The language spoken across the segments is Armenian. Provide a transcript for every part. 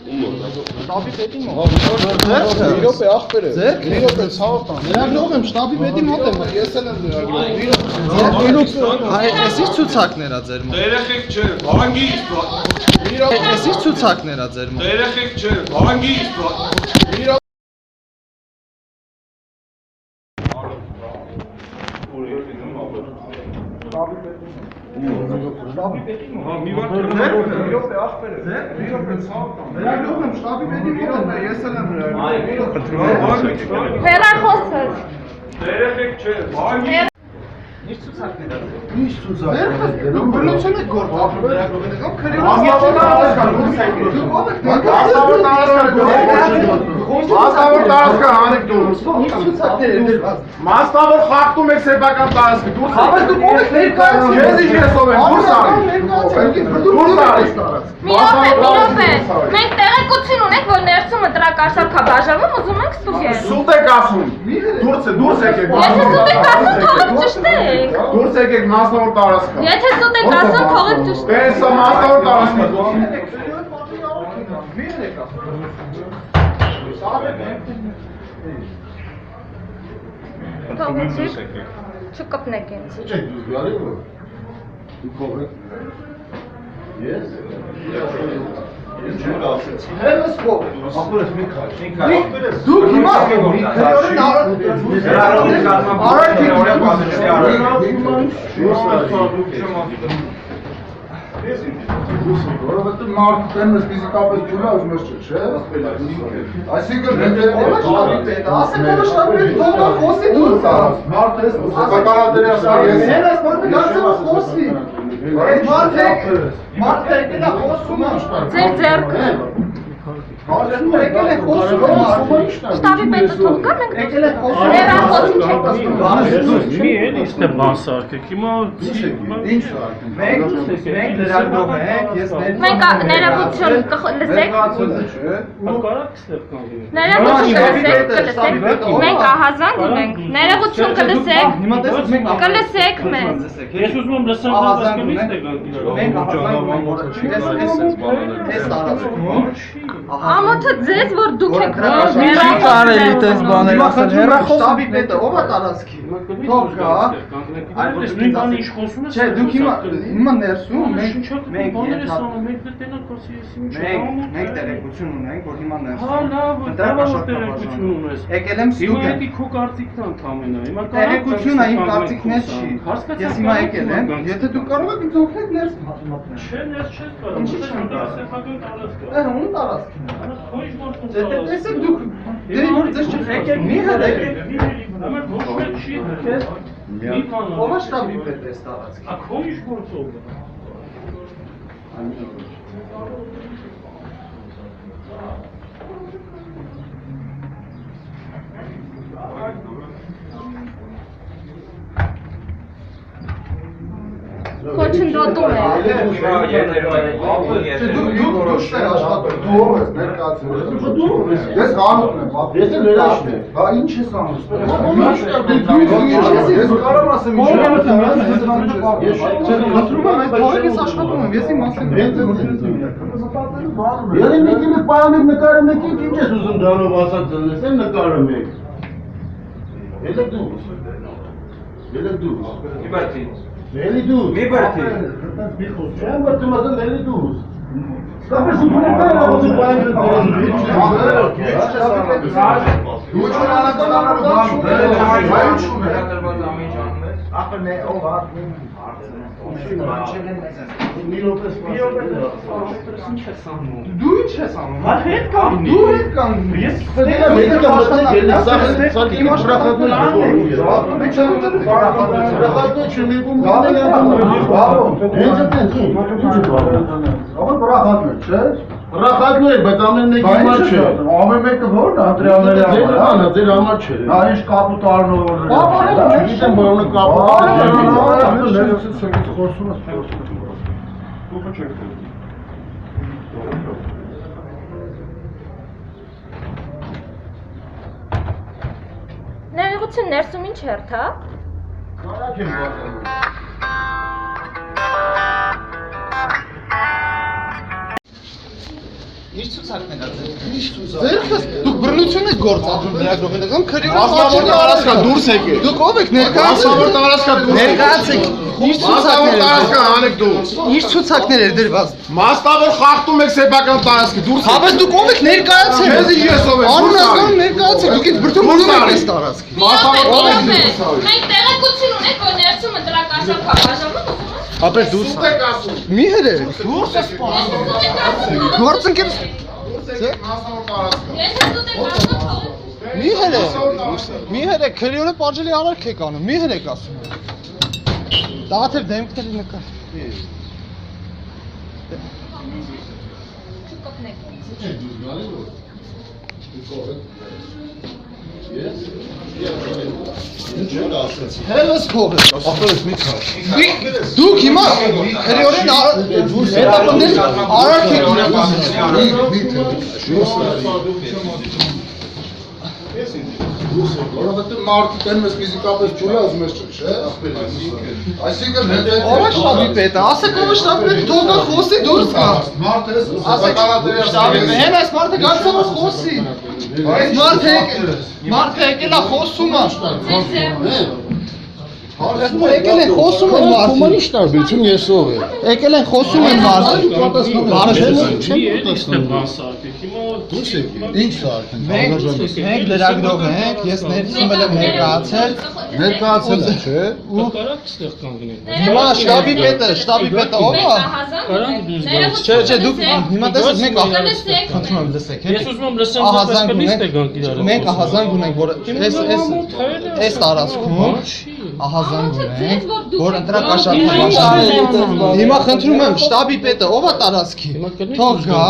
Շտաբի պետի մոտ։ Մի րոպե ախպերը։ Մի րոպե ցավով տան։ Լրագրող եմ, շտաբի պետի մոտ եմ։ Ես էլ եմ լրագրող։ Այսինչ ցուցակներ ա ձեր մոտ։ Երեխեք չէ, հանգիստ։ Այսինչ ցուցակներ ա ձեր մոտ։ Երեխեք չէ, հանգիստ։ Մի րոպե ախպերը։ Մի րոպե ցավով տան։ Լրագրող եմ, շտաբի պետի մոտ եմ։ Ես էլ եմ լրագրող։ Հեռախոսը։ Երեխեք չէ, հանգիստ։ Ինչ ցուցակներ ա ձեր։ Ինչ ցուցակներ։ Դու բնություն եք գործում լրագրողները։ Մասնավոր տարածքը հանեք դուրս։ Ինչ ցուցակներ են դրված։ Մասնավոր խախտում եք սեփական տարածքը դուրս։ Հավես դուք ով եք ներկայացնում։ Ես ինչ ես ով եմ, դուրս արի։ Դուրս արի։ Մի րոպե։ Մենք տեղեկություն ունենք, որ ներսում ընտրակարգ է բաժանվում, ուզում ենք ստուգել։ Սուտ եք ասում։ Դուրս եկեք։ Եթե սուտ եք ասում, թողեք ճշտեք։ Դուրս եկեք մասնավոր տարածքը։ Եթե սուտ եք ասում, թողեք ճշտեք։ Դες մասնավոր տարածքը։ Թողեցիք, չկպնեք ինձ։ Դուք հիմա որովհետև մարդը տենս ֆիզիկապես ջուրը ուզում ես չէ՞։ Այսինքն ասեք որ շտաբի պետ խոսի դուրս արած։ Մարդը էս սեփականատերը ասա ես։ Հենց մարդը գացել է խոսի։ Այս մարդը եկել է խոսում է։ Ձեր ձեռքը։ Եկել է խոսում է։ Շտաբի պետը թողկա մենք Եկել է խոսում։ հեռախոսում չեք ասում։ Մի էլ իսկ է բան սարքեք, հիմա Ինչ սարքում։ Մենք լրագրող ենք, ես Մենք ներողություն լսեք։ հակառակ ստեղ կանգնենք։ Ներողություն կլսեք։ Մենք ահազանգ ունենք։ Ներողություն կլսեք։ Հիմա տեսեք մենք Կլսեք մեզ։ Ես ուզում եմ լսեմ Ահազանգ դասկենից ունենք։ է կանգնել։ Մենք ահազանգ ունենք, որ այս տարածքում Ամոթը ձեզ որ դուք եք կարելի տես բաներ ասել, հեռախոս շտաբի պետը ով է տարածքի։ Թող գա։ Նույն բանը ինչ խոսում ես։ Չէ, դուք հիմա ներսում մենք մենք ենթադրում ենք դենալ կոսի ես ինչ։ մենք տեղեկություն ունենք, որ հիմա ներսում։ Հա, լավ, տեղեկություն ունես։ Եկել եմ Հիմա ստուգել։ էդի քո կարծիքն ընդամենը։ Հիմա Տեղեկությունը իմ կարծիքներ չի։ Ես հիմա եկել եմ, եթե դուք կարող եք ինձ օգնեք ներս մատնել։ Չէ, ներս չես կարող։ Ինչի՞ չեմ կարող։ Սեփական տարածք է։ Ուն տարածքին։ Քո ինչ գործում Դե տեսեք դուք դե որ ձեզ չեք մի հրեք։ Ամեն ոչ մեկ չի հրքես։ Մի բան։ Ո՞վ է շտաբի պետ էս տարածքի։ Ա քո ինչ գործով է։ Խոչընդոտում է։ Դուք դուշներ աշխատում, դու ով ես ներկայացնում։ Դու ով ես։ Ես հանուտն եմ, ես էլ լրաշն եմ։ Հա ինչ ես անում։ Ես կարող ասեմ ինչ եմ։ Ես խնդրում եմ այս թողեք ես աշխատում եմ, ես իմ ասեմ։ Երի մեկի մեկ պարամիկ նկարում եք ինչ ես ուզում դրանով ասած դնես եմ նկարում եք։ Ելեք դուրս։ Ելեք դուրս։ Իբրտի։ Ելի դուրս։ Մի բրտի։ Չեմ բրտում ասել ելի դուրս։ Ստապես ու փնեկան աղոզի պայանը Դու չուն անականանալու բանում, հայություն է։ Ապր նե ով արդեն Դու ինչ ես անում։ Հա հետ կանգնի։ Դու հետ կանգնի։ Ես իմ աշխատանքն Ռախատն է, բայց ամեն մեկի համար չէ։ Ամեն մեկը ո՞րն է Անդրեաների համար։ Ձեր համար չէ։ Նա ինչ կապուտարնով որ։ Չգիտեմ որոնը Ներողություն ներսում ինչ հերթ, հա։ Կարակ եմ բացել։ ցուցակներ ա ձեր։ Ձերքս դուք բռնություն եք գործադրում լրագրողին, կամ քրի Մասնավոր տարածքա դուրս եկեք։ Դուք ով եք Մասնավոր տարածքա դուրս ներկայացեք։ Իր Մասնավոր ցուցակները տարածքա անեք դուրս։ Իր ցուցակներ էր դրված։ Մասնավոր խախտում եք սեփական տարածքի դուրս։ Հավես դուք ով եք ներկայացել։ Մեզ ես ով եմ։ Անունական ներկայացեք, դուք ինձ բրդում ուզում եք այս տարածքի։ Մենք տեղեկություն ունենք, որ ներսում ընտրակաշառք կա բաժանում։ Ապեր դուրս։ Եք ասում։ Մի հրեր։ Դուրս է սպասում։ Գործընկեր Մասնավոր տարածքա։ Ես դուք եք ասում։ մի հրեր։ Մի հրեր, քրիորը պարժելի արարք եք անում, մի հրեք ասում։ Դաթեր դեմքների նկար։ Հելս փողը։ Ախորս մի քաշ։ Դուք հիմա քրիորեն հետապնդել արարք եք Որովհետև մարդը տենում ես ֆիզիկապես ջուլը ուզում ես չէ՞։ Այսինքն Ո՞վ է շտաբի պետը, ասեք ով է շտաբի պետը, թող գա խոսի դուրս գա։ մարդը ես Ասեք շտաբի պետը, հեն այս մարդը գալիս է որ խոսի։ Այս մարդը եկել է խոսում է։ Եկել են խոսում են մարդը։ Ումանի շտարբություն ես ով եմ։ Եկել են խոսում են մարդը։ Դուրս եք։ Ինչ սարքն։ Մենք լրագրող ենք, ես ներսում եմ ներկայացել։ Ներկայացել է, չէ՞։ Հիմա շտաբի պետը ով է։ Չէ, դուք հիմա տեսեք մենք խնդրում եմ լսեք։ Ես ուզում եմ լսեմ ահազանգ ձեզ ունենք, գանք իրար։ մենք ահազանգ ունենք, որ այս տարածքում ահազանգ ունենք, որ ընտրակաշառքը բաշխում։ Հիմա խնդրում եմ շտաբի պետը ով է տարածքի։ Թող գա։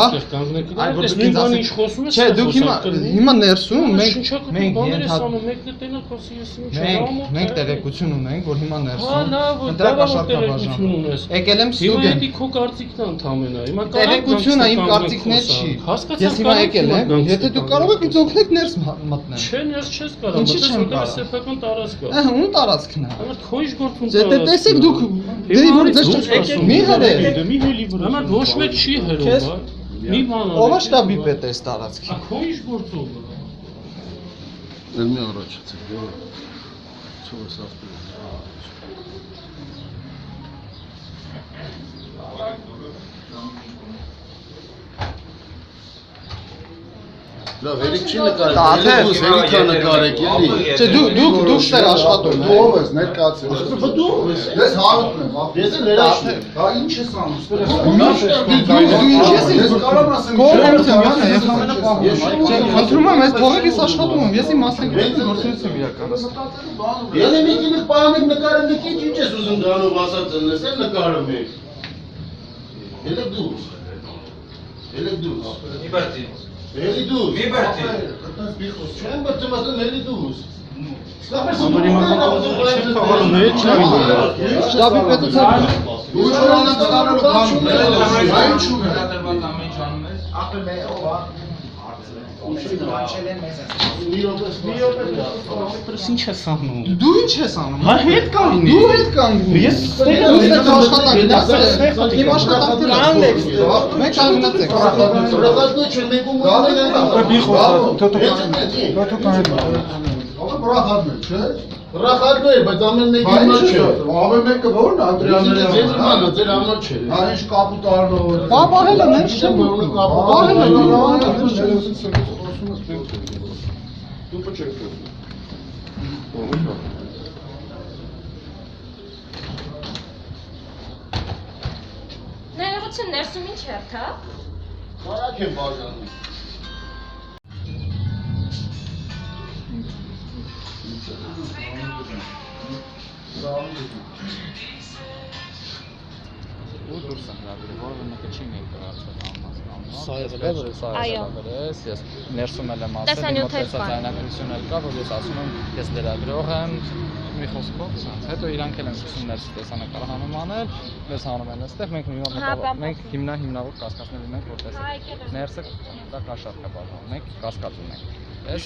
Այ որ դուք ինձ ասեք։ Չէ, դուք հիմա ներսում մենք մենք տեղեկություն ունենք, որ հիմա ներսում ընտրակաշառքը բաշխում։ Եկել եմ ստուդենտ։ Քո կարծիքն ընդամենը։ Հիմա Տեղեկությունը իմ կարծիքներ չի։ Ես հիմա եկել եմ, եթե դուք կարող եք ինձ օգնեք ներս մտնել։ Չէ, ներս չես կարող, Ինչի մտես չեմ որտեղ կարող։ սեփական տարածք է։ Ահա ում տարածքն է։ Համար քո ինչ գործում Դե տեսեք դուք դե որ ձեզ մի հրե։ Համար ոչ մեկ չի հերում, Քեզ- հա։ Մի բան։ Ով է շտաբի պետը այս տարածքի։ Քո ինչ գործում է։ Դեռ մի առաջացեք։ Չով ես ասում։ Լավ, հերիք չի նկարել։ Դու հերիքա նկարեք, էլի։ Չէ դուք ստեղ աշխատում Դու ով ես ներկայացել։ Դու ով ես։ Ես Հարութն եմ։ Ես էլ ներաշն եմ։ Հա ինչ ես անում։ Դու ինչ ես Ես կարող ասեմ։ Կողմնության ես ամենապահում։ Չէ, խնդրում եմ ես թողեք ես աշխատում եմ, ես իմ մասնագիտական գործունեություն եմ իրականացնում։ Ելը մի քիչ պահանջեք նկարը մի քիչ ինչ ես ուզում դրանով ասած դնես, էլ նկարը մեկ։ Ելը դուրս։ Ելը դուրս։ Ելի դուրս։ Մի բերտի։ Չեմ բերտում ասում ելի դուրս։ Շտաբի պետը Դու ինչ որ անցնալու բան այն չու։ Ինչ ես անում։ Դու ինչ ես անում։ Հա հետ կանգնի։ Դու հետ կանգնի։ Ես ստեղ աշխատանք դասը։ Իմ աշխատանքն է։ Մենք կանգնացեք։ Ռախածնու չեն մենք ու Ո՞վ բրախատն է, չէ՞։ Ռախածնու է, բայց ամեն մեկի համար չէ։ Ամեն մեկը ո՞րն է Անդրեասը։ Ձեր համար, ձեր համար չէ։ Հա ինչ կապիտալնով։ Բաբահելը ներս չեմ։ Դու փոչեք։ Ներողություն, ներսում ինչ հերթ, հա։ Բարակ եմ բաժանում։ Դուրս եմ հրավիրել, որը մեկը չի ներկայացել Սա եղել է, Այո։ Ես ներսում եմ ասել, Տեսանյութեր կան։ ծայնակություն էլ կա, որ ես ասում եմ, ես լրագրող եմ, մի խոսքով, հետո իրանք էլ են սկսում ներս տեսանկարահանում անել, մեզ հանում են այստեղ, մենք հիմնավոր կասկածներ ունենք, որ տեսեք, ներսը դա կաշառք է բաժանում, մենք կասկած ունենք։ Ես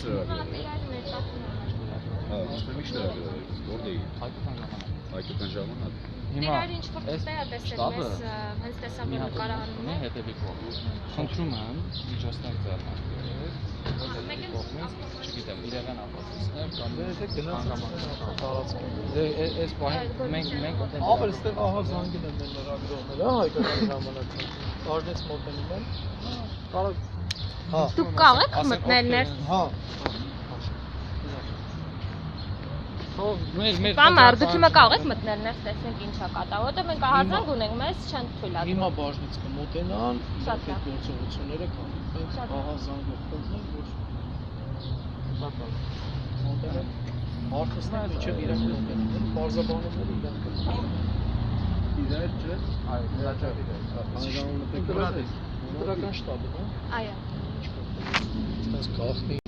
Ասպերմիշ լրագրող, որտե՞ղ է։ հայկական ժամանակ։ Հայկական ժամանակ։ Հիմա Դերար ինչ որ տեղ է տեսել շտաբը մեզ հենց տեսավ մի որ հատ նկարահանում ունի է։ հետևի կողմից։ Խնդրում եմ միջոցներ ձեռնարկել։ Մեկ էլ Չգիտեմ, իրական ապացույցներ կամ հանգամանքներ տարածքներ։ Այս բանը մենք Ապր ստեղ ահա զանգին են լրագրողները, հա, հայկական ժամանակը։ Արնես մոտենում են։ Կարող Հա։ Դուք կարող եք մտնել ներս։ Հա։ մեր Կամ արդյունքը կարող եք մտնել ներս տեսնենք ինչա կատարվում, որտեղ մենք ահազանգ ունենք, մեզ չեն թույլատրում։ հիմա բաժնից կմոտենան, Շատ այդ լավ։ գործողությունները կանեն։ Շատ լավ։ Ահա զանգը խնդրում որ շատ լավ։ Մոտենան արտստան միջև իրենք մոտենում, բարձաբանումները իրենք։ Իրար չէ։ Այո, դա չէ։ Դրական շտաբը, հա։ Այո։ Այս գախնի